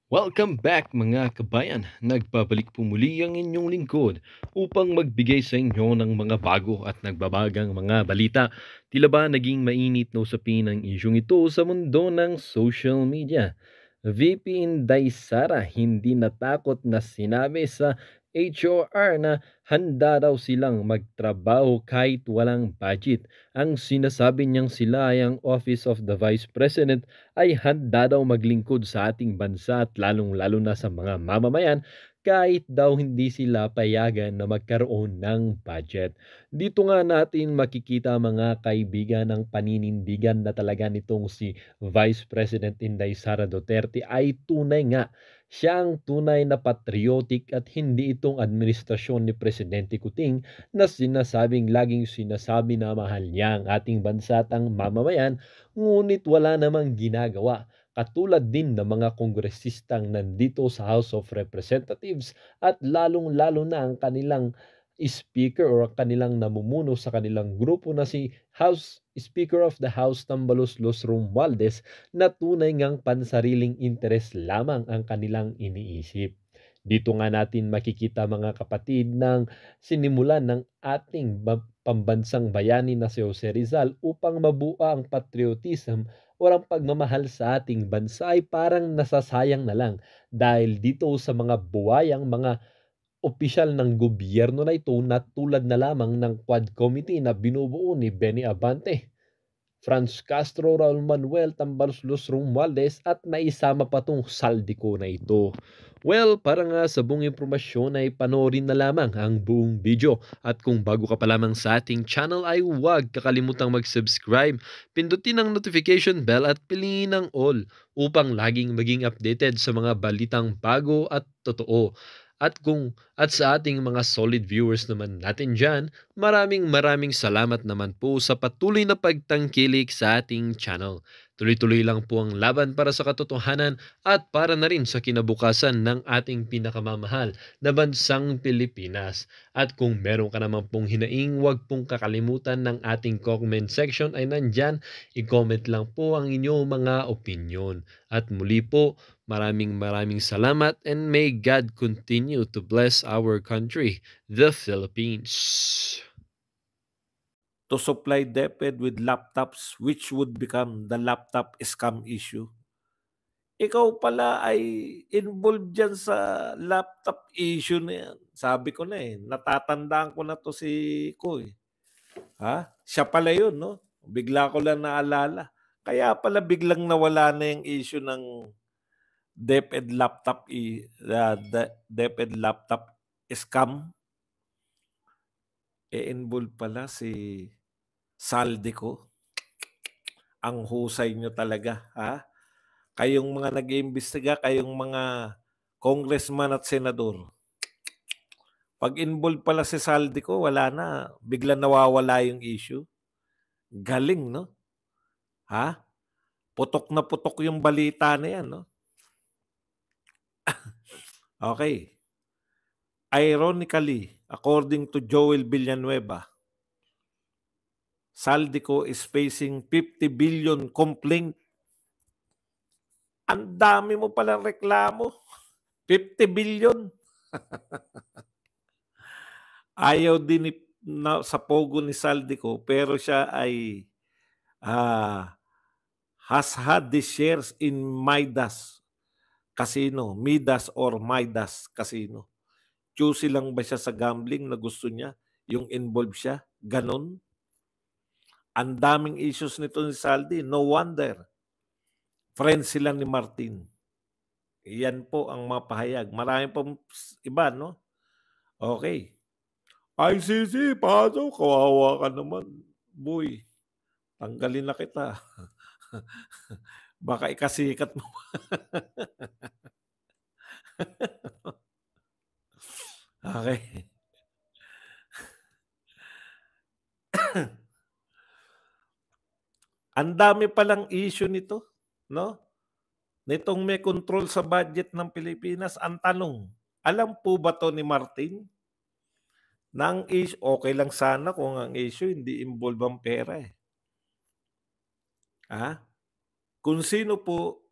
Welcome back mga kabayan. Nagbabalik po muli ang inyong lingkod upang magbigay sa inyo ng mga bago at nagbabagang mga balita. Tila ba naging mainit na usapin ang isyong ito sa mundo ng social media? VP Inday Sara hindi natakot na sinabi sa HOR na handa daw silang magtrabaho kahit walang budget. Ang sinasabi niyang sila ay ang Office of the Vice President ay handa daw maglingkod sa ating bansa at lalong-lalo na sa mga mamamayan kahit daw hindi sila payagan na magkaroon ng budget. Dito nga natin makikita mga kaibigan ang paninindigan na talaga nitong si Vice President Inday Sara Duterte ay tunay nga. Siya ang tunay na patriotic at hindi itong administrasyon ni Presidente Kuting na sinasabing laging sinasabi na mahal niya ang ating bansa at ang mamamayan, ngunit wala namang ginagawa. Katulad din ng mga kongresistang nandito sa House of Representatives at lalong-lalo na ang kanilang speaker o ang kanilang namumuno sa kanilang grupo na si House Speaker of the House Tambalos Los Romualdez na tunay ngang pansariling interes lamang ang kanilang iniisip. Dito nga natin makikita mga kapatid ng sinimulan ng ating pambansang bayani na si Jose Rizal upang mabuo ang patriotism o ang pagmamahal sa ating bansa ay parang nasasayang na lang dahil dito sa mga buwayang mga opisyal ng gobyerno na ito na tulad na lamang ng Quad Committee na binubuo ni Benny Abante, Franz Castro, Raul Manuel Tambalos Romualdez at naisama pa tong Saldico na ito. Well, para nga sa buong impormasyon ay panoorin na lamang ang buong video. At kung bago ka pa lamang sa ating channel ay huwag kakalimutang mag-subscribe, pindutin ang notification bell at piliin ang all upang laging maging updated sa mga balitang bago at totoo. At sa ating mga solid viewers naman natin dyan, maraming salamat naman po sa patuloy na pagtangkilik sa ating channel. Tuloy-tuloy lang po ang laban para sa katotohanan at para na rin sa kinabukasan ng ating pinakamamahal na bansang Pilipinas. At kung meron ka naman pong hinaing, huwag pong kakalimutan ng ating comment section ay nandyan. I-comment lang po ang inyong mga opinion. At muli po, maraming salamat and may God continue to bless our country, the Philippines. To supply DepEd with laptops which would become the laptop scam issue. Ikaw pala ay involved dyan sa laptop issue na yan. Sabi ko na natatandaan ko na to si Koy. Ha? Siya pala yun, no? Bigla ko lang naalala. Kaya pala biglang nawala na yung issue ng DepEd laptop, DepEd laptop scam. Involved pala si Saldico. Ang husay nyo talaga, ha? Kayong mga nag-iimbestiga, kayong mga congressman at senador. Pag involved pala si Saldico, wala na. Bigla nawawala yung issue. Galing, no? Ha? Putok na putok yung balita na yan, no? Okay. Ironically, according to Joel Villanueva, Saldico is facing 50 billion complaint. Ang dami mo palang reklamo. 50 billion. Ayaw din sa pogo ni Saldico pero siya ay has had the shares in Midas Casino. Midas or Midas Casino. Choosy lang ba siya sa gambling na gusto niya? Yung involved siya? Ganon? Ang daming issues nito ni Saldi. No wonder. Friends sila ni Martin. Yan po ang mga pahayag. Marami pang iba, no? Okay. ICC, paano? Kawawa ka naman. Boy, tanggalin na kita. Baka ikasikat mo. Okay. Ang dami palang issue nito, no? Nitong may control sa budget ng Pilipinas. Ang tanong, alam po ba to ni Martin? Nang issue, okay lang sana kung ang issue hindi involve ang pera eh. Kung sino po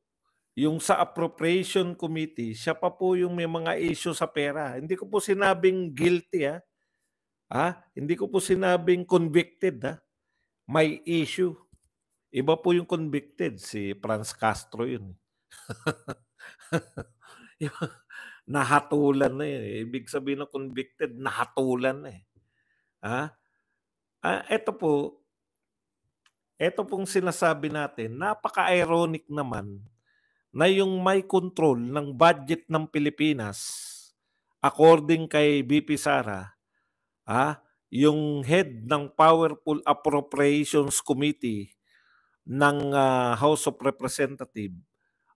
Yung sa appropriation committee, siya pa po yung may mga issue sa pera. Hindi ko po sinabing guilty, hindi ko po sinabing convicted, may issue. Iba po yung convicted, si Franz Castro yun. Nahatulan na yun, eh. Ibig sabihin ng convicted, nahatulan na, eh. Ito pong sinasabi natin, napaka-ironic naman na yung may control ng budget ng Pilipinas, according kay VP Sara, yung head ng Powerful Appropriations Committee ng House of Representatives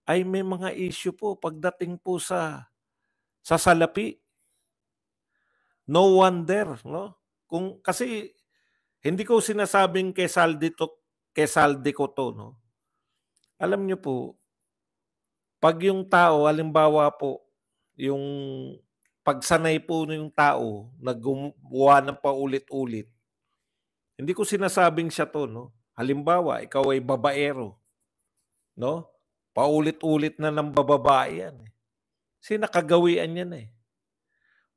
ay may mga issue po pagdating po sa salapi. No wonder, no? Kasi hindi ko sinasabing kesaldi ko to, no? Alam niyo po, pag yung tao, halimbawa po, yung pagsanay po yung tao na gumawa ng paulit-ulit, hindi ko sinasabing siya to, no? Halimbawa, ikaw ay babaero, no? Paulit-ulit na ng bababae yan, eh. Kasi nakagawian yan, eh.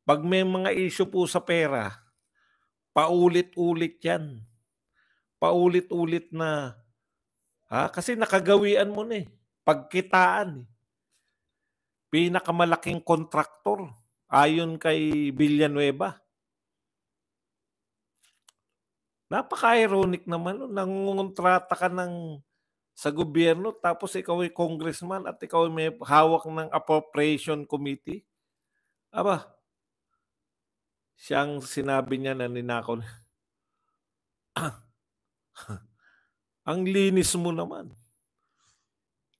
Pag may mga issue po sa pera, paulit-ulit yan. Paulit-ulit na, kasi nakagawian mo na, eh. Pagkitaan, eh. Pinakamalaking kontraktor ayon kay Villanueva. Napaka-ironic naman nun, nangongontrata ka sa gobyerno tapos ikaw ay congressman at ikaw ay may hawak ng appropriation committee. Aba, siyang sinabi niya na ninakaw. Ang linis mo naman.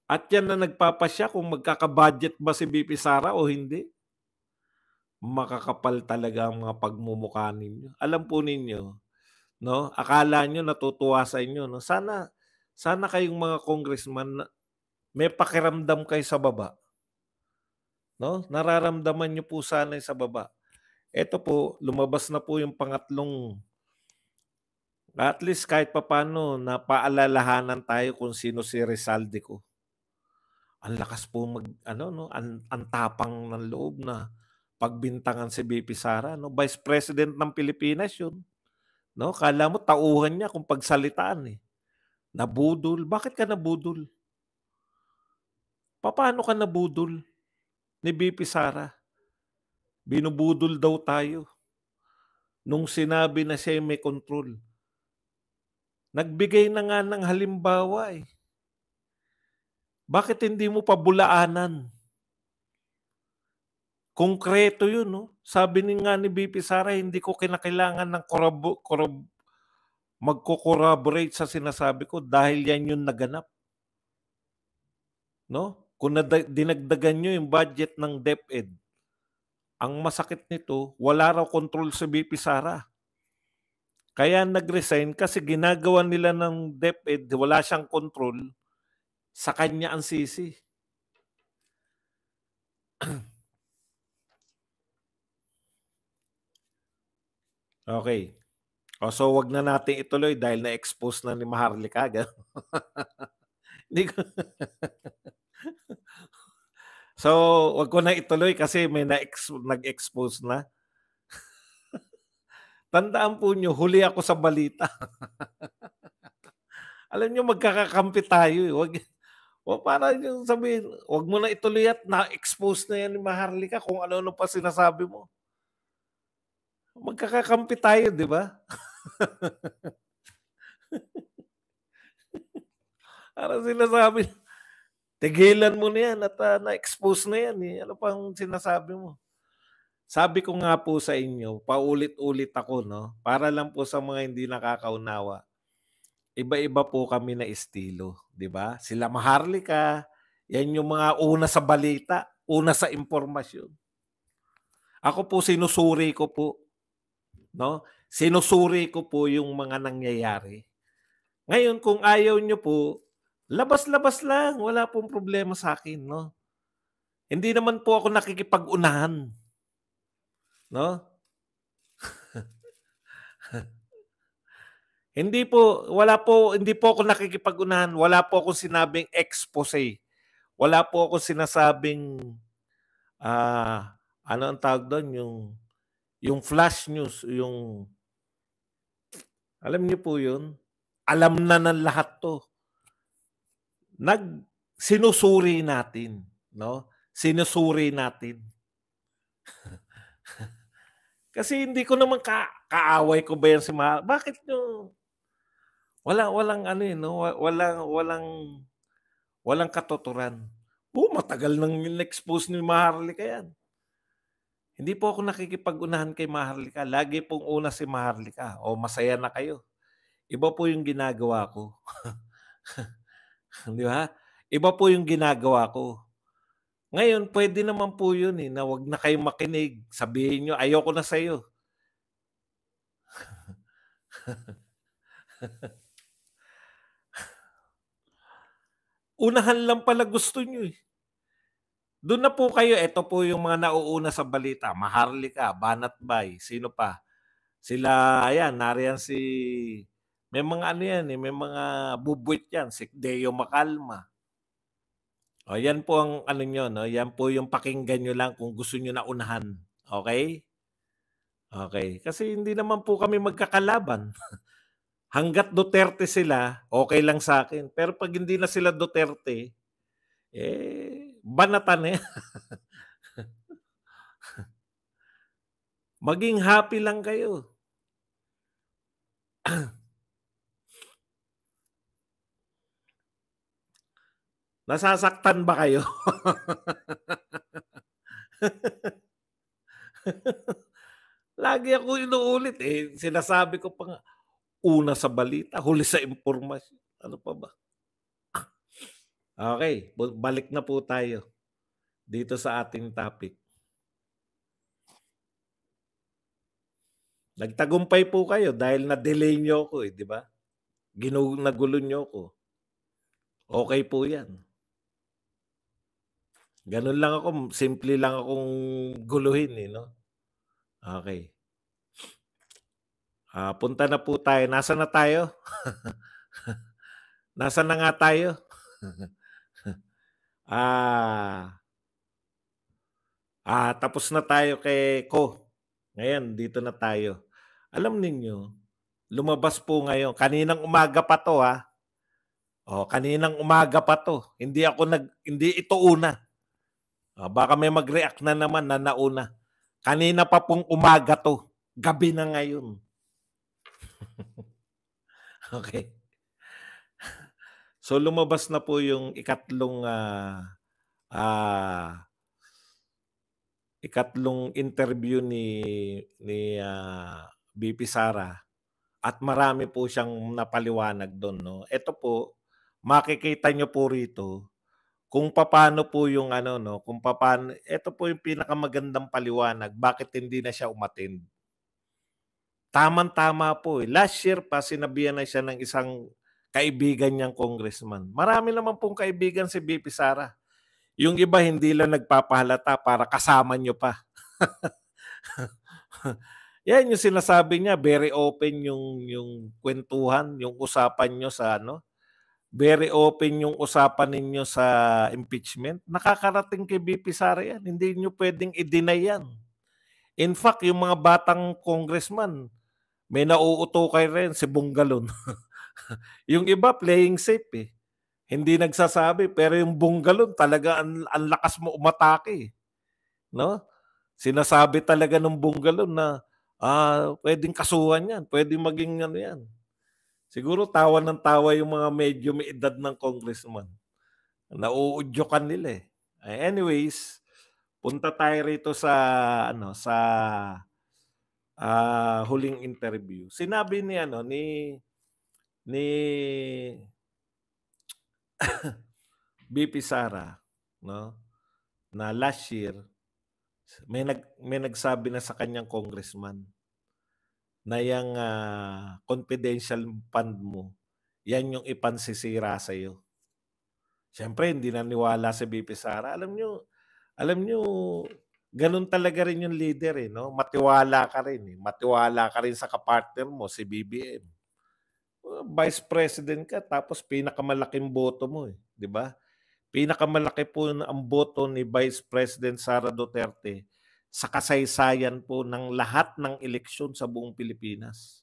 At yan na nagpapasya kung magkaka-budget ba si VP Sara o hindi. Makakapal talaga ang mga pagmumukha ninyo. Alam po ninyo, no? Akala nyo natutuwa sa inyo, no? Sana kayong mga congressman may pakiramdam kayo sa baba. No? Nararamdaman nyo po sana sa baba. Ito po, lumabas na po yung pangatlong, at least kahit papano napaalalahanan tayo kung sino si Rizalde ko. Ang lakas po ang tapang ng loob na pagbintangan si VP Sara, no? Vice President ng Pilipinas yun. No? Kala mo tauhan niya kung pagsalitaan, eh. Nabudol. Bakit ka nabudol? Paano ka nabudol ni VP Sara? Binubudol daw tayo nung sinabi na siya may control. Nagbigay na nga ng halimbawa, eh. Bakit hindi mo pa bulaanan? Konkreto yun, no? Sabi nga ni VP Sara, hindi ko kinakailangan ng magko-corroborate sa sinasabi ko dahil yan yung naganap. No? Kung dinagdagan nyo yung budget ng DepEd, ang masakit nito, wala raw control sa VP Sara. Kaya nag-resign kasi ginagawa nila ng DepEd, wala siyang control, sa kanya ang sisi. Okay. So wag na natin ituloy dahil na-expose na ni Maharlika. Hindi ko. So wag ko na ituloy kasi may nag-expose na. Tandaan po nyo, huli ako sa balita. Alam nyo, magkakakampi tayo, eh. Para yung sabihin, wag mo na ituloy at na-expose na yan ni Maharlika kung ano-ano pa sinasabi mo. Magkakakampi tayo, di ba? Para sinasabi, tigilan mo na yan at na-expose na yan, eh. Ano pang sinasabi mo? Sabi ko nga po sa inyo, paulit-ulit ako, no? Para lang po sa mga hindi nakakaunawa. Iba-iba po kami na estilo, di ba? Sila Maharlika, yan yung mga una sa balita, una sa impormasyon. Ako po sinusuri ko po, no? Sinusuri ko po yung mga nangyayari. Ngayon, kung ayaw nyo po, labas-labas lang, wala pong problema sa akin, no? Hindi naman po ako nakikipag-unahan, no? Hindi po ako nakikipag-unahan, wala po akong sinabing expose. wala po akong sinasabing, ano ang tawag dun, yung flash news, yung alam niyo po yun? Alam na ng lahat 'to. Sinusuri natin, 'no? Sinusuri natin. Kasi hindi ko naman kaaway ko ba yan si bakit niyo walang ano, eh, 'no, walang katuturan. Matagal nang in-expose ni Maharlika yan. Hindi po ako nakikipag-unahan kay Maharlika, lagi pong una si Maharlika, o masaya na kayo. Iba po yung ginagawa ko, 'di ba? Iba po yung ginagawa ko. Ngayon puwede naman po yun, eh, na wag na kayong makinig, sabihin niyo, "Ayoko na sa'yo." Unahan lang pala gusto niyo, eh. Dun na po kayo, eto po yung mga nauuna sa balita, Maharlika, Banat Bay, sino pa? Sila ayan, nariyan si may mga ano yan, eh, may mga bubuwit yan, si Deo Macalma. O yan po ang ano niyo 'no, yan po yung pakinggan niyo lang kung gusto niyo na unahan, okey? Okey, kasi hindi naman po kami magkakalaban. Hangga't Duterte sila, okey lang sa'kin, pero 'pag hindi na sila Duterte, eh, banatan na yan. Maging happy lang kayo. Nasasaktan ba kayo? Lagi akong inuulit, eh, sinasabi ko pa nga, una sa balita, huli sa impormasyon, ano pa ba? Okey, balik na po tayo dito sa ating topic. Nagtagumpay po kayo dahil na-delay niyo ako, eh, 'di ba? Nagulo niyo ako. Okey po 'yan. Gano'n lang ako, simple lang akong guluhin, eh, 'no? Okey. Punta na po tayo. Nasaan na tayo? Nasaan na nga tayo? Ah, Tapos na tayo kay Ko. Ngayon dito na tayo. Alam ninyo, lumabas po ngayon, kaninang umaga pa 'to, kaninang umaga pa 'to. Hindi ito una. Baka may mag-react na naman na nauna. Kanina pa pong umaga 'to, gabi na ngayon. Okey. So lumabas na po yung ikatlong interview ni VP Sara, at marami po siyang napaliwanag dun 'no. Eto po, makikita niyo po rito kung papaano po yung ano 'no, kung papaano, eto po yung pinakamagandang paliwanag bakit hindi na siya umattend. Tamang-tama po, eh. Last year pa sinabihan na siya ng isang kaibigan niyang congressman. Marami naman pong kaibigan si VP Sara. Yung iba hindi lang nagpapahalata para kasama niyo pa. Yan yung sinasabi niya, very open yung kuwentuhan, yung usapan niyo sa ano, very open yung usapan ninyo sa impeachment. Nakakarating kay VP Sara yan, hindi niyo puwedeng i-deny yan. In fact, yung mga batang congressman, may nauutukan rin, si Bungalon. Yung iba playing safe, eh. Hindi nagsasabi, pero yung Bungalon talaga ang lakas mo umatake, eh, 'no? Sinasabi talaga ng Bungalon na, puwedeng kasuhan 'yan, puwedeng maging ano 'yan. Siguro tawa ng tawa yung mga medyo may edad ng congressman. Nauudyukan nila, eh. Anyways, punta tayo rito sa ano, sa, huling interview. Sinabi ni ano, ni VP Sara 'no, na last year may nagsabi na sa kanyang congressman na yang, confidential fund mo, yan yung ipansisira sa'yo. Siyempre hindi naniwala si VP Sara. Alam niyo gano'n talaga rin yung leader, eh, 'no, matiwala ka rin, eh, matiwala ka rin sa kapartner mo si BBM. Vice President ka tapos pinakamalaking boto mo, eh, 'di ba? Pinakamalaki po ang boto ni Vice President Sara Duterte sa kasaysayan po ng lahat ng eleksyon sa buong Pilipinas.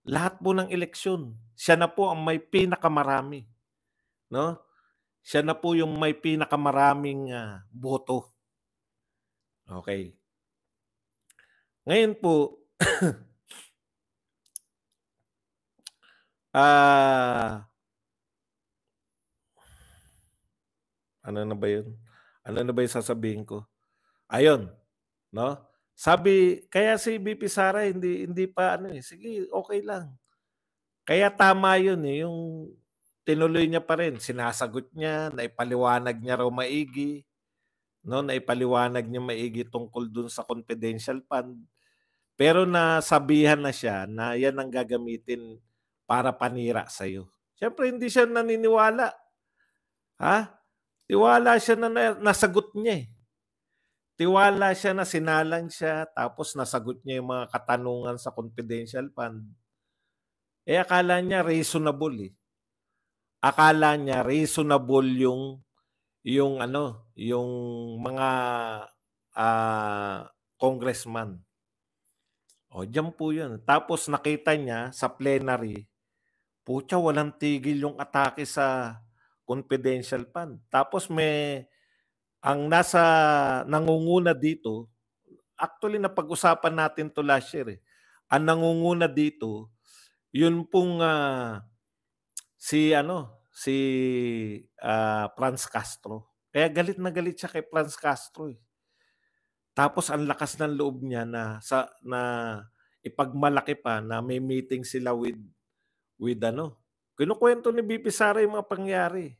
Lahat po ng eleksyon, siya na po ang may pinakamarami, 'no? Siya na po yung may pinakamaraming, boto. Okay. Ngayon po, ah, ano na ba yun? Ano na ba yung sasabihin ko? Ayun, 'no? Sabi kaya si VP Sara hindi pa ano, sige okay lang. Kaya tama yun, yung tinuloy niya pa rin, sinasagot niya, naipaliwanag niya raw maigi, 'no, naipaliwanag niya maigi tungkol dun sa confidential fund. Pero nasabihan na siya na yan ang gagamitin para panira sa'yo. Siyempre hindi siya naniniwala, ha? Tiwala siya na nasagot niya, eh. Tiwala siya na sinalang siya tapos nasagot niya yung mga katanungan sa confidential fund. Eh, akala niya reasonable, eh. Akala niya reasonable yung ano, yung mga, congressman. O diyan po yun. Tapos nakita niya sa plenary, putya walang tigil yung atake sa confidential fund. Tapos ang nasa nangunguna dito, actually napag-usapan natin 'to last year, eh. Ang nangunguna dito, yun pong, si ano, si, Franz Castro. Kaya galit na galit siya kay Franz Castro, eh. Tapos ang lakas ng loob niya na ipagmalaki pa na may meeting sila with ano, kinukuwento ni VP Sara yung mga pangyayari.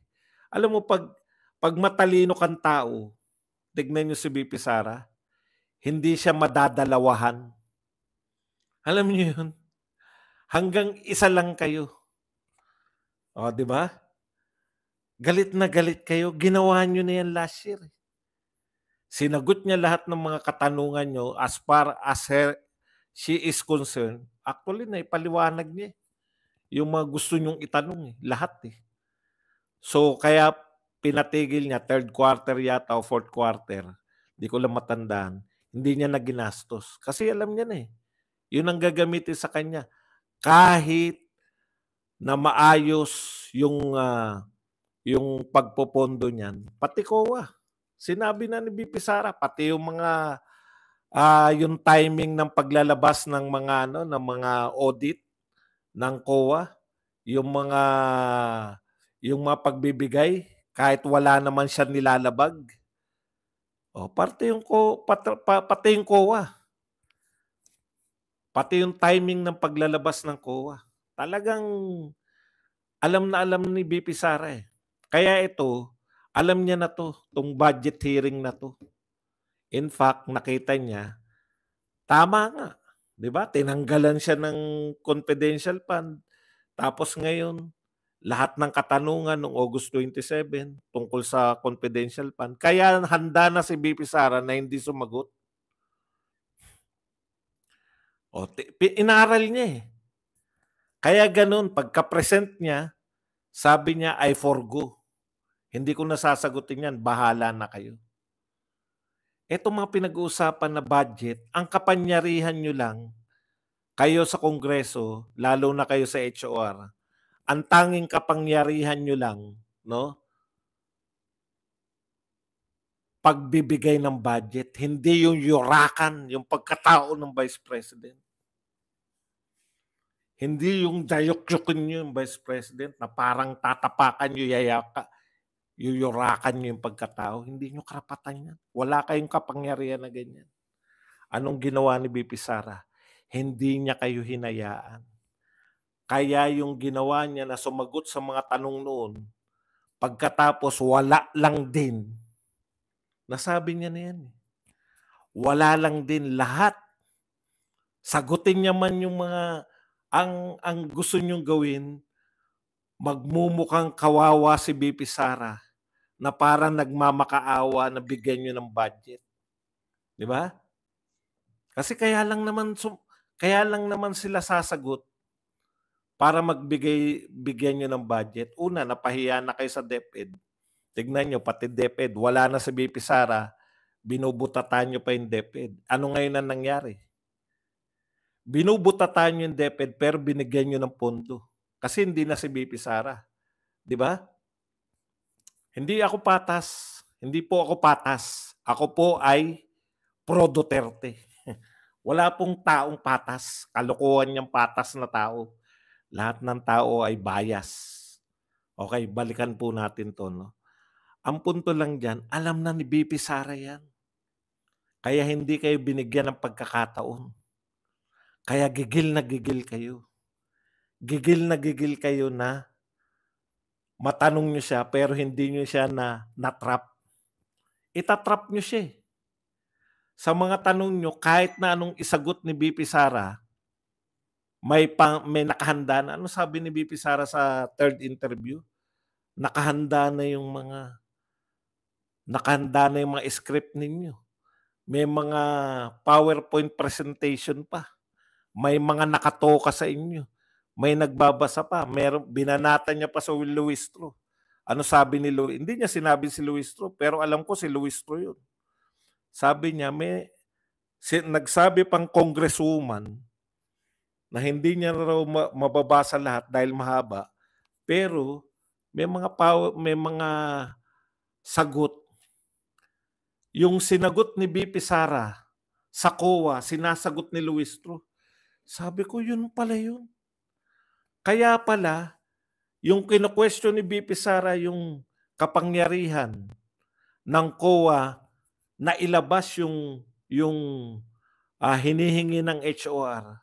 Alam mo 'pag matalino kang tao, tignan niyo si VP Sara, hindi siya madadalawahan. Alam niyo yun? Hanggang isa lang kayo. Oh, 'di ba? Galit na galit kayo, ginawa niyo na yan last year, eh. Sinagot niya lahat ng mga katanungan niyo as far as she is concerned. Actually naipaliwanag niya, eh, yung mga gusto niyong itanong, eh, lahat, eh. So, kaya pinatigil niya third quarter yata o fourth quarter, 'di ko lang matandaan, hindi niya na ginastos. Kasi alam niya na, eh, yun ang gagamitin sa kanya. Kahit na maayos yung pagpopondo niyan, pati COA. Sinabi na ni VP Sara, pati yung mga, yung timing ng paglalabas ng mga ano, ng mga audit ng COA, yung mga yung mga pagbibigay kahit wala naman siyang nilalabag. Oh, parte yung pati yung COA, pati yung timing ng paglalabas ng COA. Talagang alam na alam ni VP Sara, eh. Kaya ito, alam niya na 'to, 'tong budget hearing na 'to. In fact, nakita niya, tama nga, 'di ba? Tinanggalan siya ng confidential fund. Tapos ngayon, lahat ng katanungan noong August 27 tungkol sa confidential fund. Kaya handa na si VP Sara na hindi sumagot. O, inaral niya, eh. Kaya gano'n, pagka-present niya, sabi niya, "I forgo. Hindi ko na sasagutin 'yan, bahala na kayo." Etong mga pinag-uusapan na budget, ang kapangyarihan niyo lang, kayo sa Kongreso, lalo na kayo sa HOR, ang tanging kapangyarihan niyo lang, 'no, pagbibigay ng budget, hindi yung yurakan, yung pagkatao ng Vice President. Hindi yung dayok-yokin niyo yung Vice President na parang tatapakan niyo, yuyurakan niyo yung pagkatao. Hindi niyo karapatan yan. Wala kayong kapangyarihan na ganyan. Anong ginawa ni VP Sara? Hindi niya kayo hinayaan. Kaya yung ginawa niya na sumagot sa mga tanong noon, pagkatapos wala lang din. Nasabi niya na yan, eh. Wala lang din lahat. Sagutin niya man yung mga ang gusto niyong gawin, magmumukhang kawawa si VP Sara na parang nagmamakaawa na bigyan niyo ng budget. 'Di ba? Kasi kaya lang naman sila sasagot para bigyan niyo ng budget. Una, napahiya na kayo sa DepEd. Tignan niyo pati DepEd wala na si VP Sara, binubutatan niyo pa yung DepEd. Ano ngayon ang nangyari? Binubutatan niyo yung DepEd pero binigyan niyo ng pondo. Kasi hindi na si VP Sara, 'di ba? Hindi ako patas, hindi po ako patas. Ako po ay pro Duterte. Wala pong taong patas, kalokohan yang patas na tao. Lahat ng tao ay bias. Okay, balikan po natin 'to 'no. Ang punto lang diyan, alam na ni VP Sara 'yan. Kaya hindi kayo binigyan ng pagkakataon. Kaya gigil na gigil kayo. Gigil na gigil kayo na matanong niyo siya pero hindi niyo siya na-trap. Ita-trap niyo siya, eh. Sa mga tanong niyo kahit na anong isagot ni VP Sara, may nakahanda na. Ano sabi ni VP Sara sa third interview? Nakahanda na yung mga script ninyo. May mga PowerPoint presentation pa. May mga nakatoka sa inyo. May nagbabasa pa. Binanata niya pa sa Luistro. Ano sabi ni Luis? Hindi niya sinabi si Luistro, pero alam ko si Luistro yun. Sabi niya, nagsabi pang congresswoman na hindi niya raw mababasa lahat dahil mahaba, pero may mga sagot. Yung sinagot ni VP Sara sa COA, sinasagot ni Luistro. Sabi ko, yun pala yun. Kaya pala, yung kino-question ni VP Sara yung kapangyarihan ng COA na ilabas yung hinihingi ng HOR.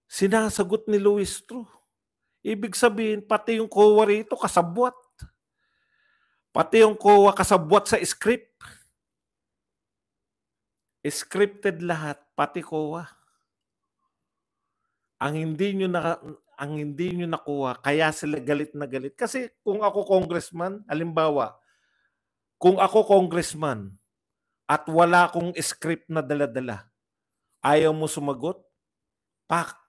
Sinasagot ni Luistro. Ibig sabihin, pati yung COA rito kasabwat. Pati yung COA kasabwat sa script. Scripted lahat, pati COA. Ang hindi nyo nakuha, kaya sila galit na galit. Kasi kung ako congressman, halimbawa, kung ako congressman at wala akong script na dala-dala, ayaw mo sumagot, pak,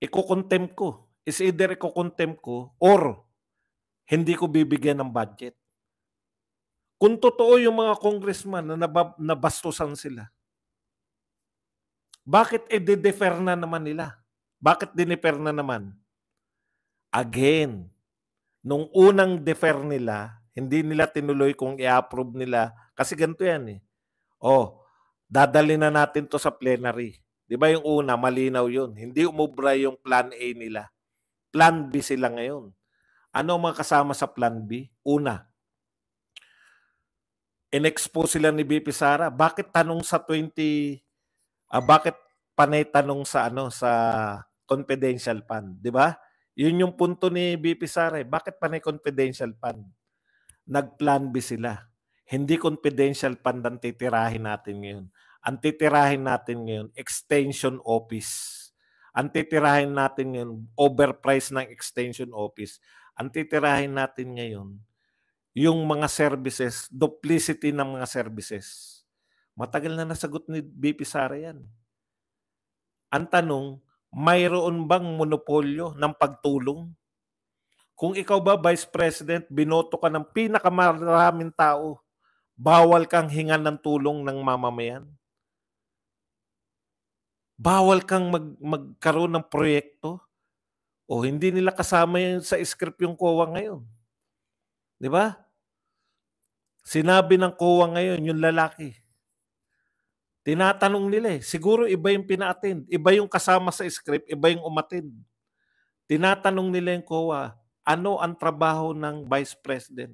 iko-contempt ko. Is either iko-contempt ko or hindi ko bibigyan ng budget. Kung totoo yung mga congressman na nabastusan sila, bakit i-defer na naman nila? Bakit dinifer na naman? Again, nung unang defer nila, hindi nila tinuloy kung i-approve nila. Kasi ganito yan eh. Dadali na natin to sa plenary. Di ba yung una, malinaw yun. Hindi umubra yung plan A nila. Plan B sila ngayon. Ano ang mga kasama sa plan B? Una, in-expose sila ni VP Sara. Bakit tanong sa bakit panay tanong sa sa confidential fund, 'di ba? 'Yun yung punto ni VP Sara. Bakit panay confidential fund? Nag-plan B sila. Hindi confidential fund ang titirahin natin ngayon. Ang titirahin natin ngayon, extension office. Ang titirahin natin ngayon, overprice ng extension office. Ang titirahin natin ngayon, yung mga services, duplicity ng mga services. Matagal na nasagot ni VP Sara yan. Ang tanong, mayroon bang monopolyo ng pagtulong? Kung ikaw ba, Vice President, binoto ka ng pinakamaraming tao, bawal kang hingan ng tulong ng mamamayan. Bawal kang magkaroon ng proyekto. O hindi nila kasama yun sa script yung COA ngayon. Di ba? Sinabi ng COA ngayon, yung lalaki. Tinatanong nila eh. Siguro iba yung pina-attend. Iba yung kasama sa script, iba yung umattend. Tinatanong nila yung COA, ano ang trabaho ng Vice President?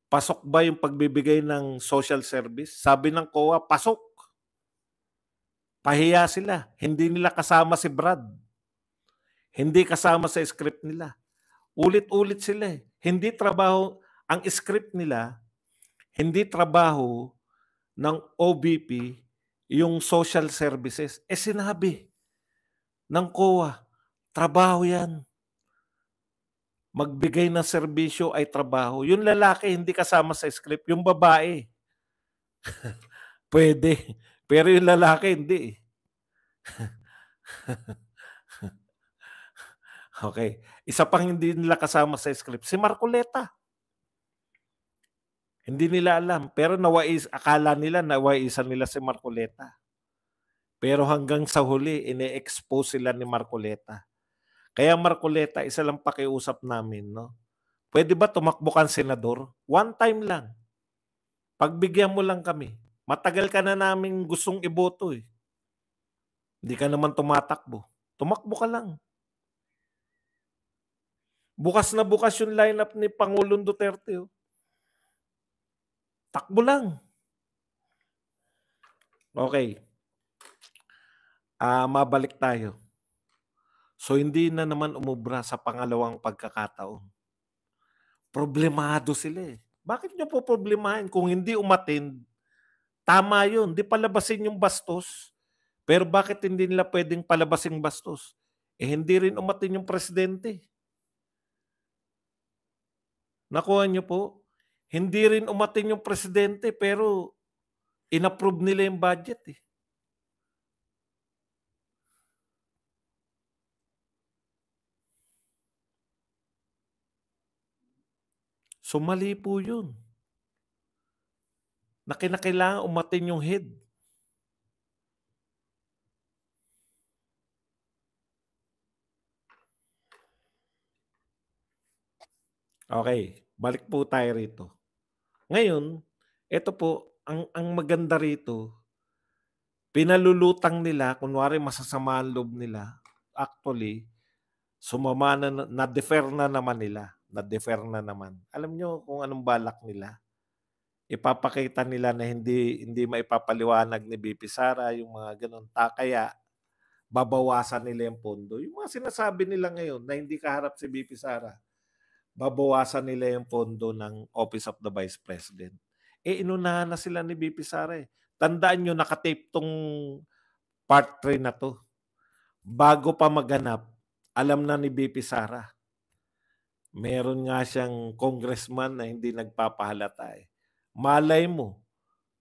Pasok ba yung pagbibigay ng social service? Sabi ng COA, pasok. Pahiya sila. Hindi nila kasama si Brad. Hindi kasama sa script nila. Ulit-ulit sila eh. Hindi trabaho, ang script nila, hindi trabaho ng OBP yung social services. Sinabi ng COA, trabaho yan. Magbigay ng serbisyo ay trabaho. Yung lalaki hindi kasama sa script, yung babae. Pwede. Pero yung lalaki hindi. Okay. Isa pang hindi nila kasama sa script, si Marcoleta. Hindi nila alam, pero akala nila nawaisan nila si Marcoleta. Pero hanggang sa huli, ine-expose sila ni Marcoleta. Kaya Marcoleta, isa lang pakiusap namin, no? Pwede ba tumakbo kang senador? One time lang. Pagbigyan mo lang kami. Matagal ka na naming gustong iboto eh. Hindi ka naman tumatakbo. Tumakbo ka lang. Bukas na bukas yung lineup ni Pangulong Duterte. Oh. Takbo lang. Okay. Mabalik tayo. So hindi na naman umubra sa pangalawang pagkakataon. Problemado sila eh. Bakit nyo po problemahin? Kung hindi umattend, tama yun. Di palabasin yung bastos. Pero bakit hindi nila pwedeng palabasin bastos? Hindi rin umattend yung presidente. Nakuha nyo po? Hindi rin umattend yung presidente pero inapprove nila yung budget eh. So mali po yun. Na kinakailangan umattend yung head. Okay, balik po tayo rito. Ngayon, ito po, ang maganda rito, pinalulutang nila, kunwari masasama ang loob nila, actually, sumama na-defer na naman nila. Na-defer na naman. Alam nyo kung anong balak nila? Ipapakita nila na hindi maipapaliwanag ni BP Sara yung mga ganun. Kaya babawasan nila yung pondo. Yung mga sinasabi nila ngayon na hindi kaharap si BP Sara, babawasan nila yung pondo ng Office of the Vice President. Inunahan na sila ni BP Sara eh. Tandaan nyo, nakatape tong part 3 na to. Bago pa maganap, alam na ni BP Sara. Meron nga siyang congressman na hindi nagpapahalata eh. Malay mo,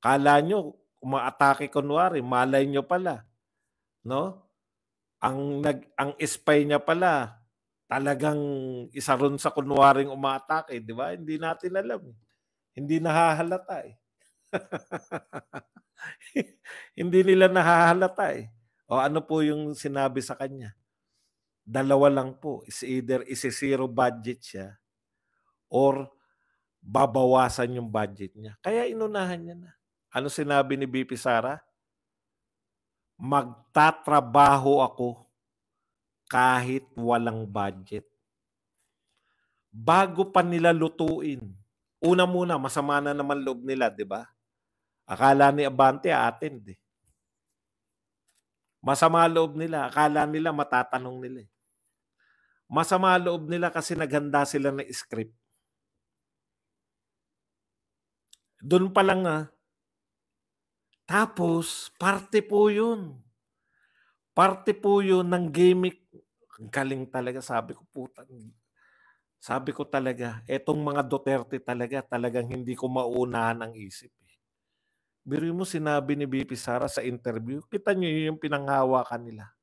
kala nyo, umaatake kunwari, malay nyo pala. No? Ang spy niya pala, talagang isa ron sa kunwaring umatake, di ba? Hindi natin alam. Hindi nahahalata eh. Hindi nila nahahalata eh. O ano po yung sinabi sa kanya? Dalawa lang po. Is either isi-zero budget siya or babawasan yung budget niya. Kaya inunahan niya na. Ano sinabi ni BP Sara? Magtatrabaho ako kahit walang budget. Bago pa nila lutuin. Una muna, masama na naman loob nila, di ba? Akala ni Abante attend eh. Masama loob nila. Akala nila matatanong nila eh. Masama loob nila kasi naghanda sila ng script. Doon pa lang Tapos, parte po yun. Parte po yun ng gimmick. Ang galing talaga, sabi ko puta. Sabi ko talaga, etong mga Duterte talagang hindi ko mauunahan ang isip. Biruin mo sinabi ni BP Sara sa interview, kita niyo yung pinanghawakan nila.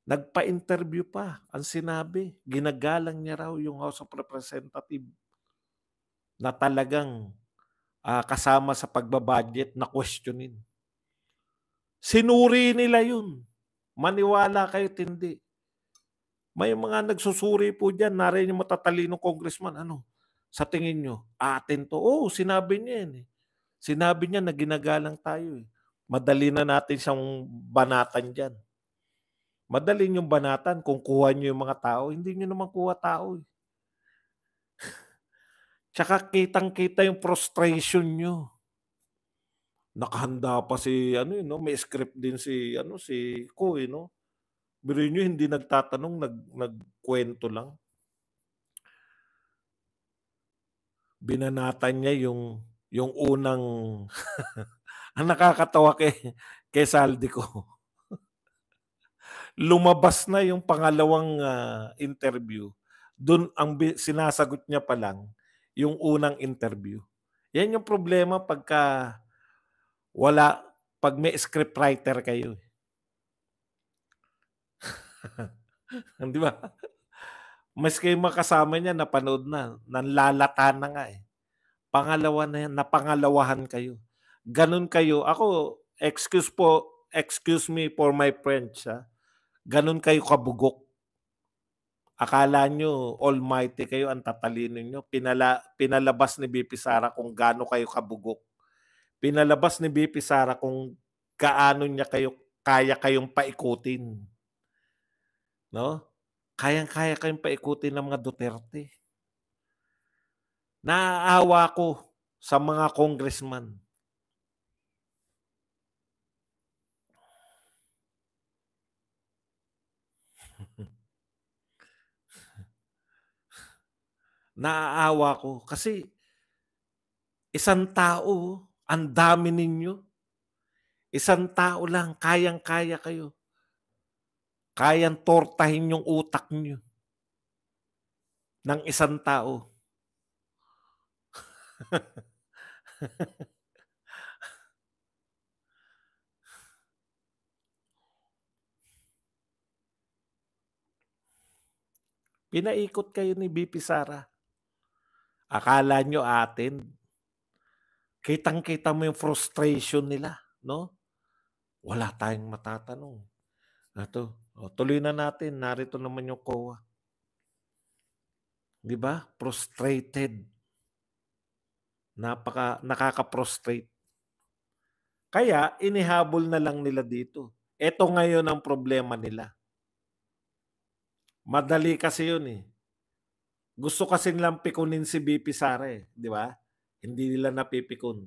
Nagpa-interview pa. Ang sinabi, ginagalang niya raw yung House of Representatives na talagang kasama sa pagbabudget na questionin. Sinuri nila yun. Maniwala kayo, hindi. May mga nagsusuri po dyan, nariyan yung matatalinong congressman. Ano? Sa tingin nyo, atento. Oo, sinabi niya yan. Sinabi niya na ginagalang tayo. Madali na natin siyang banatan dyan. Madali yung banatan kung kuha nyo yung mga tao. Hindi nyo naman kuha tao. Tsaka kitang-kita yung frustration nyo. Nakahanda pa si may script din si Ko no. Biruin nyo, hindi nagtatanong, nagkwento lang. Binanatan niya yung unang ang nakakatawa kay Saldico. Lumabas na yung pangalawang interview. Doon ang sinasagot niya pa lang yung unang interview. Yan yung problema pag may scriptwriter kayo. Di ba? Maski yung mga kasama niya napanood na, nanlalata na nga, eh. Pangalawa na yan, napangalawahan kayo. Gano'n kayo ako excuse me for my French, gano'n kayo kabugok. Akala niyo almighty kayo, ang tatalino niyo. Pinalabas ni VP Sara kung gaano kayo kabugok. Pinalabas ni VP Sara kung gaano niya kayo kaya kayong paikutin, 'no? Kayang-kaya kayong paikutin ng mga Duterte. Naaawa ako sa mga congressman. Naaawa ako kasi isang tao, ang dami ninyo. Isang tao lang, kayang-kaya kayo. Kayang tortahin yung utak niyo ng isang tao. Pinaikot kayo ni VP Sara. Akala nyo atin. Kitang-kita mo yung frustration nila, 'no? Wala tayong matatanong. Tuloy na natin, narito naman yung COA. 'Di ba? Frustrated. Nakaka-frustrate. Kaya inihabol na lang nila dito. Eto ngayon ang problema nila. Madali kasi yun, eh. Gusto kasi nilang pikunin si VP Sara, eh, 'di ba? Hindi nila napipikon.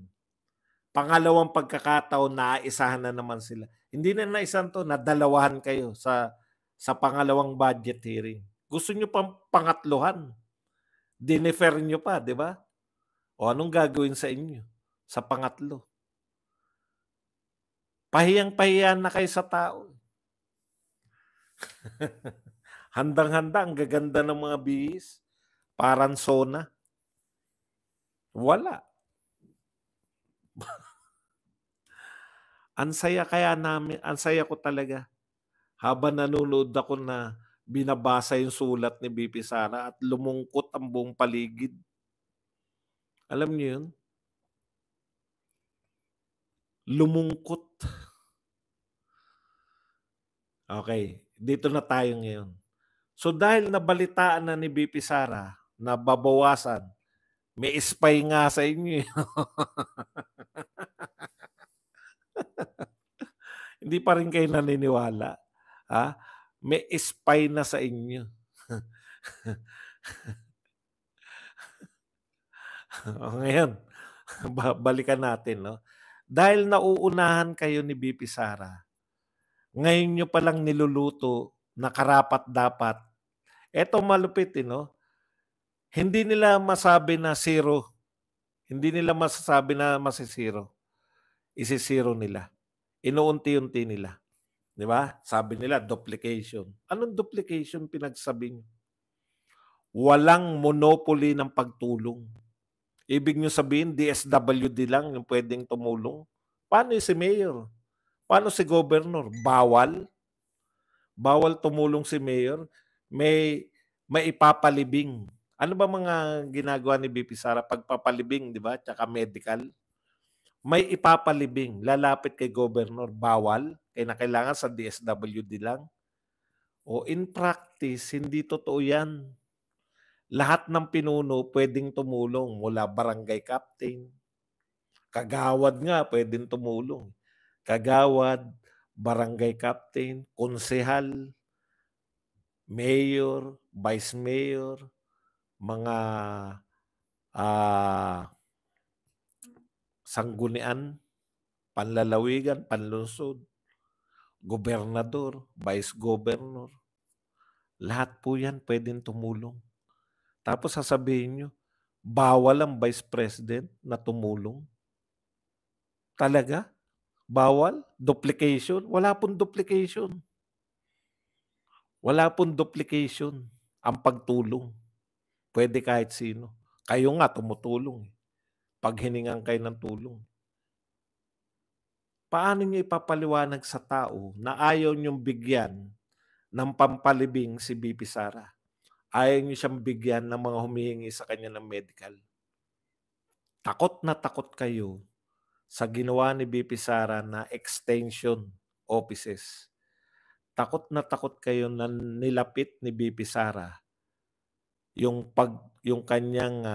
Pangalawang pagkakataon, naaisahan na naman sila. Hindi na naisahan 'to, nadalawahan kayo sa pangalawang budget hearing. Gusto niyo pang pangatluhan. Dinefer niyo pa, 'di ba? O anong gagawin sa inyo sa pangatlo? Pahiyang-pahiya na kayo sa tao. Handang-handa, ang gaganda ng mga bihis. Parang Sona. Wala. Ang saya ko talaga habang nanonood ako na binabasa yung sulat ni VP Sara at lumungkot ang buong paligid. Alam niyo yun? Lumungkot. Okay, dito na tayo ngayon. So dahil nabalitaan na ni VP Sara na babawasan, may spy nga sa inyo, eh. Hindi pa rin kayo naniniwala, may spy na sa inyo. Ngayon, balikan natin, 'no. Dahil nauunahan kayo ni VP Sara, ngayon niyo palang niluluto na karapat-dapat. Eto malupit, 'no. Hindi nila masabi na zero. Hindi nila masasabi na masi-zero. Isi-zero nila. Inuunti-unti nila, 'di ba? Sabi nila duplication. Anong duplication pinagsasabi niyo? Walang monopoly ng pagtulong. Ibig niyo sabihin DSWD lang yung puwedeng tumulong? Paano si mayor? Paano si gobernador? Bawal? Bawal tumulong si mayor? May maipapalibing. Ano ba mga ginagawa ni VP Sara? Pagpapalibing, 'di ba? Tsaka medical. May ipapalibing, lalapit kay gobernador, bawal? Kailangan sa DSWD lang? O in practice, hindi totoo 'yan. Lahat ng pinuno puwedeng tumulong mula barangay captain, kagawad nga puwedeng tumulong. Kagawad, barangay captain, konsehal, mayor, vice mayor, mga, ah, sanggunian, panlalawigan, panlungsod, gobernador, vice governor, lahat po 'yan puwedeng tumulong. Tapos sasabihin niyo, bawal ang vice president na tumulong? Talaga? Bawal? Duplication? Wala pong duplication. Wala pong duplication ang pagtulong. Puwede kahit sino. Kayo nga tumutulong, eh, 'pag hiningan kayo ng tulong. Paano niyo ipapaliwanag sa tao na ayaw niyong bigyan ng pampalibing si VP Sara? ayaw niyo siyang bigyan ng mga humihingi sa kanya ng medical. Takot na takot kayo sa ginawa ni VP Sara na extension offices. Takot na takot kayo na nilapit ni VP Sara yung kanyang,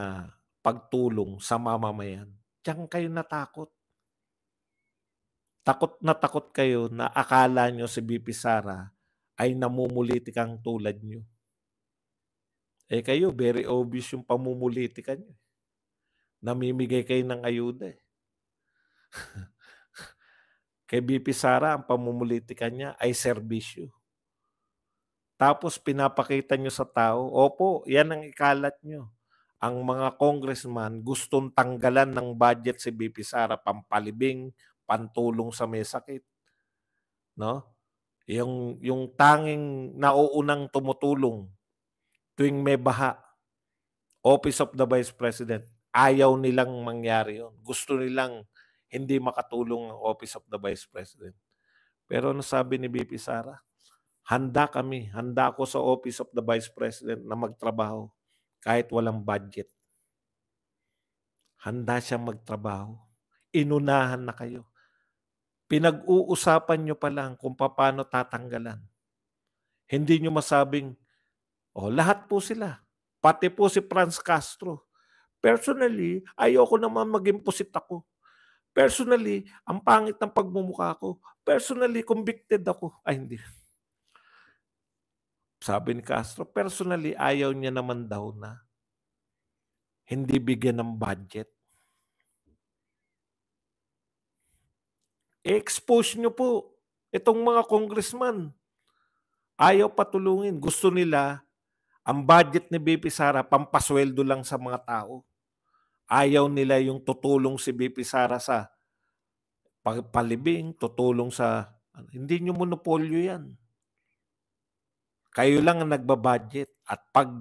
pagtulong sa mamamayan. Diyan kayo natakot. Takot na takot kayo na akala niyo si VP Sara ay namumulitikang tulad niyo. Eh, kayo very obvious yung pamumulitikan niyo. Namimigay kayo ng ayuda, eh. Kay VP Sara ang pamumulitikan niya ay serbisyo. Tapos pinapakita niyo sa tao, opo, yan ang ikalat niyo. Ang mga congressman gustong tanggalan ng budget si VP Sara, pampalibing, pantulong sa may sakit, 'no? Yung tanging nauunang tumutulong tuwing may baha, Office of the Vice President, ayaw nilang mangyari 'yun. Gusto nilang hindi makatulong ang Office of the Vice President. Pero ano sabi ni VP Sara? Handa ako sa Office of the Vice President na magtrabaho kahit walang budget. Handa siyang magtrabaho. Inunahan na kayo. Pinag-uusapan niyo pa lang kung paano tatanggalan. Hindi niyo masabing, lahat po sila. Pati po si Franz Castro. Personally, ayoko naman mag-imposit ako. Personally, ang pangit ng pagmumukha ko. Personally, convicted ako. Ay, hindi. Sabi ni Castro, personally, ayaw niya naman daw na hindi bigyan ng budget. I-expose niyo po itong mga congressman. Ayaw patulungin. Gusto nila, ang budget ni VP Sara, pampasweldo lang sa mga tao. Ayaw nila yung tutulong si VP Sara sa palibing, tutulong sa... Hindi nyo monopolyo yan. Kayo lang ang nagbabudget. At pag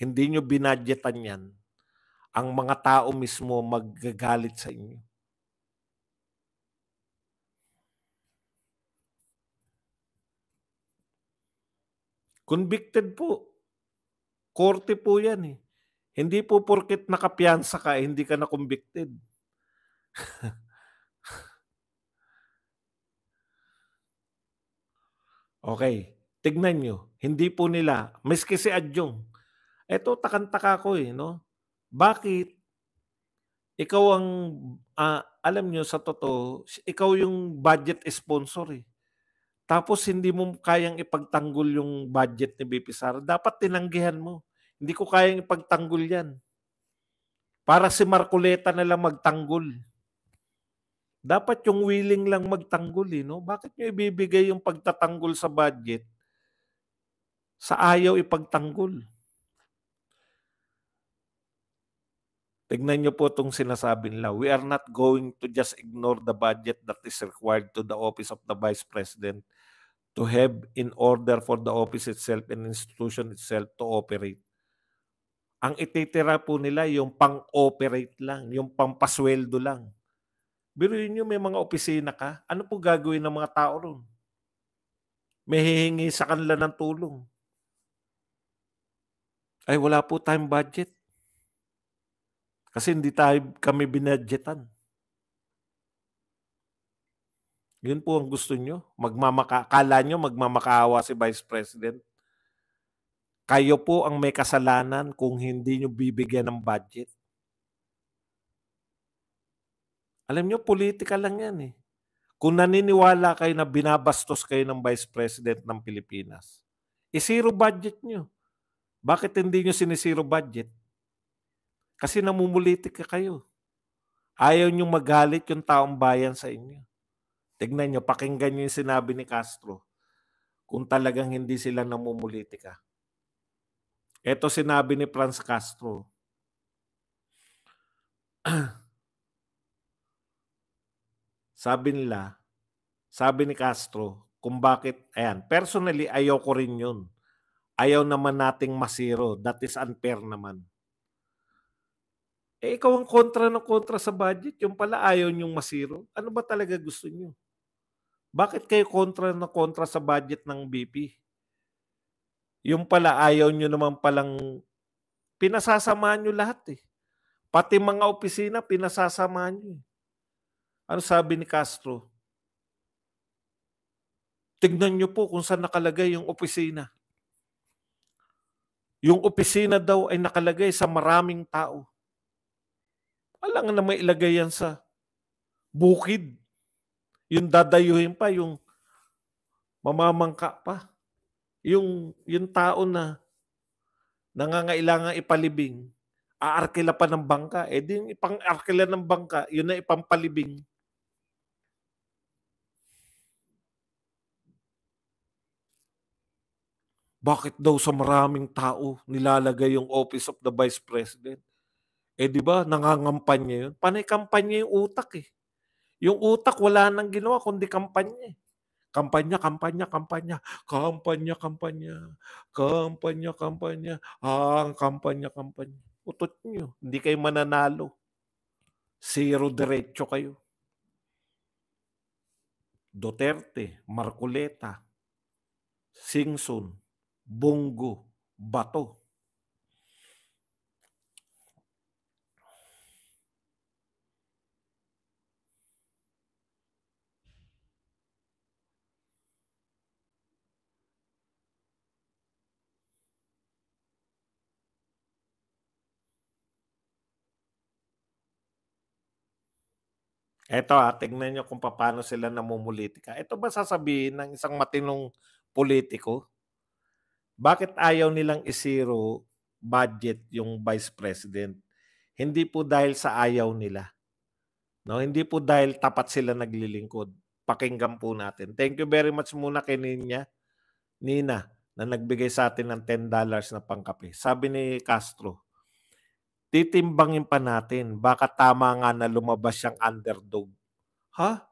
hindi nyo binadgetan yan, ang mga tao mismo maggagalit sa inyo. Convicted po. Korte po yan eh. Hindi po porket nakapiyansa ka, hindi ka na convicted. Okay, tignan nyo. Hindi po nila, miski si Adjong, eto takang-taka ko eh, no? Bakit ikaw ang, alam nyo sa totoo, ikaw yung budget sponsor eh. Tapos hindi mo kayang ipagtanggol yung budget ni VP Sara. Dapat tinanggihan mo. Hindi ko kayang ipagtanggol yan. Para si Marcoleta na lang magtanggol. Dapat yung willing lang magtanggol eh, no? Bakit nyo ibibigay yung pagtatanggol sa budget sa ayaw ipagtanggol? Tignan nyo po itong sinasabi nila. We are not going to just ignore the budget that is required to the Office of the Vice President to have in order for the office itself and institution itself to operate. Ang ititira po nila yung pang-operate lang, yung pampasweldo lang. Biruin nyo, may mga opisina ka, ano po gagawin ng mga tao ron? May hihingi sa kanila ng tulong. Ay, wala po tayong budget. Kasi hindi kami binadgetan. Yun po ang gusto nyo. Kala nyo magmamakaawa si Vice President. Kayo po ang may kasalanan kung hindi nyo bibigyan ng budget. Alam nyo, politika lang yan eh. Kung naniniwala kayo na binabastos kayo ng Vice President ng Pilipinas, i-zero budget nyo. Bakit hindi nyo sinisiro budget? Kasi namumulitika kayo. Ayaw nyo magalit yung taong bayan sa inyo. Tignan nyo, pakinggan nyo yung sinabi ni Castro kung talagang hindi sila namumulitika. Ito sinabi ni Franz Castro. Sabi ni Castro, kung bakit, personally, ayaw ko rin yun. Ayaw naman nating masiro. That is unfair naman. Ikaw ang kontra sa budget. Yung pala ayaw nyong masiro. Ano ba talaga gusto nyo? Bakit kayo kontra sa budget ng BP? Yung pala ayaw niyo naman palang pinasasamahan niyo lahat, eh. Pati mga opisina pinasasamahan niyo, eh. Ano sabi ni Castro? "Tignan niyo po kung saan nakalagay yung opisina." Yung opisina daw ay nakalagay sa maraming tao. Alangan na mailagay yan sa bukid. Yung dadayuhin pa, yung mamamangka pa. Yung tao na nangangailangang ipalibing, aarkila pa ng bangka. Eh di yung ipang-arkila ng bangka, yun na ipampalibing. Bakit daw sa maraming tao nilalagay yung Office of the Vice President? Eh di ba nangangampanya yun? Panay kampanya yung utak, eh. Yung utak wala nang ginawa kundi kampanya, eh. Kampanya, kampanya, kampanya, kampanya, kampanya, kampanya, kampanya, ang kampanya, kampanya. Utot niyo, hindi kayo mananalo. Zero diretso kayo. Duterte, Marcoleta, Singson, Bongo, Bato. Eto, tignan niyo kung papaano sila namumulitika. Ito ba sasabihin ng isang matinong politiko? Bakit ayaw nilang i-zero budget yung Vice President? Hindi po dahil sa ayaw nila, 'no, hindi po dahil tapat sila naglilingkod. Pakinggan po natin. Thank you very much muna kay Nina na nagbigay sa atin ng $10 na pangkape. Sabi ni Castro, "Titimbangin pa natin baka tama nga na lumabas siyang underdog." Ha?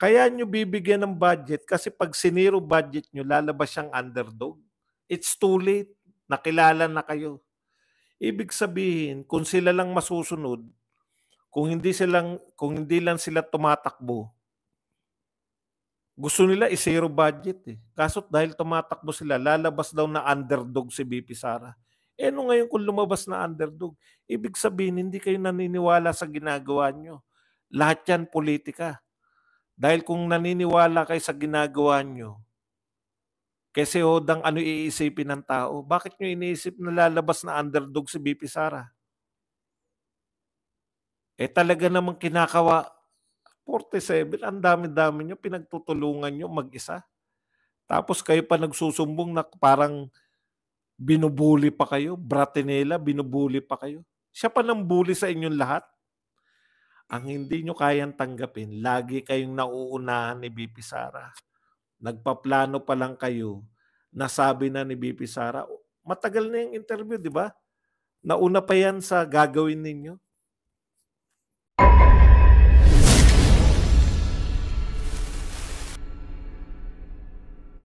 Kaya niyo bibigyan ng budget kasi 'pag siniro budget niyo lalabas siyang underdog? It's too late, nakilala na kayo. Ibig sabihin kung sila lang masusunod, kung hindi lang sila tumatakbo, gusto nila i-zero budget, eh. Kaso't dahil tumatakbo sila lalabas daw na underdog si VP Sara. Eh, ano ngayon kung lumabas na underdog? Ibig sabihin hindi kayo naniniwala sa ginagawa niyo. Lahat yan pulitika. Dahil kung naniniwala kayo sa ginagawa niyo, kasi hodang ano iisipin ng tao, bakit niyo iniisip na lalabas na underdog si VP Sara? Eh, talaga namang 47, ang dami-dami niyo, pinagtutulungan niyo mag-isa. Tapos kayo pa nagsusumbong na parang binubully pa kayo, Bratinela, binubully pa kayo. Siya pa ng bully sa inyong lahat. Ang hindi niyo kayang tanggapin, lagi kayong nauunahan ni VP Sara. Nagpaplano pa lang kayo, nasabi na ni VP Sara, matagal na yung interview, di ba? Nauna pa yan sa gagawin ninyo.